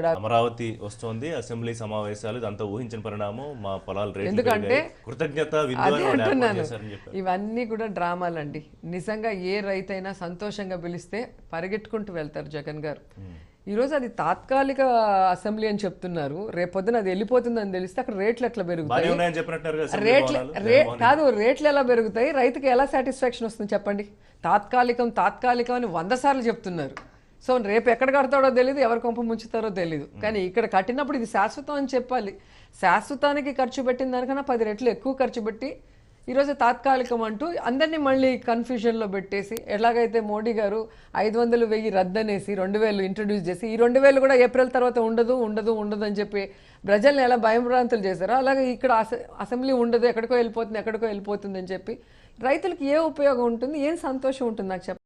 చెప్తాడు. అమరావతి వస్తోంది, అసెంబ్లీ సమావేశాలు, ఇదంతా ఊహించిన పరిణామం, మా పొలాలు రేట్లు ఎందుకంటే కృతజ్ఞత అదే అంటున్నాను, ఇవన్నీ కూడా డ్రామాలండి. నిజంగా ఏ రైతైనా సంతోషంగా పిలిస్తే పరిగెట్టుకుంటూ వెళ్తారు జగన్ గారు. ఈరోజు అది తాత్కాలిక అసెంబ్లీ అని చెప్తున్నారు, రేపొద్దున అది వెళ్ళిపోతుందని తెలిస్తే అక్కడ రేట్లు ఎట్లా పెరుగుతాయి? రేట్లు ఎలా పెరుగుతాయి? రైతుకి ఎలా సాటిస్ఫాక్షన్ వస్తుంది చెప్పండి? తాత్కాలికం అని 100 సార్లు చెప్తున్నారు. సో రేపు ఎక్కడ కడతాడో తెలియదు, ఎవరి కొంప ముంచుతారో తెలియదు. కానీ ఇక్కడ కట్టినప్పుడు ఇది శాశ్వతం అని చెప్పాలి. శాశ్వతానికి ఖర్చు పెట్టిన దానికన్నా 10 రెట్లు ఎక్కువ ఖర్చు పెట్టి ఈరోజు తాత్కాలికం అంటూ అందరినీ మళ్ళీ కన్ఫ్యూజన్లో పెట్టేసి, ఎలాగైతే మోడీ గారు 500, 1000 రద్దనేసి 2000 ఇంట్రడ్యూస్ చేసి, ఈ 2000 కూడా ఏప్రిల్ తర్వాత ఉండదు అని చెప్పి ప్రజల్ని ఎలా భయభ్రాంతులు చేశారో, అలాగే ఇక్కడ అసెంబ్లీ ఉండదు, ఎక్కడికో వెళ్ళిపోతుంది అని చెప్పి రైతులకు ఏ ఉపయోగం ఉంటుంది, ఏం సంతోషం ఉంటుంది నాకు చెప్పండి?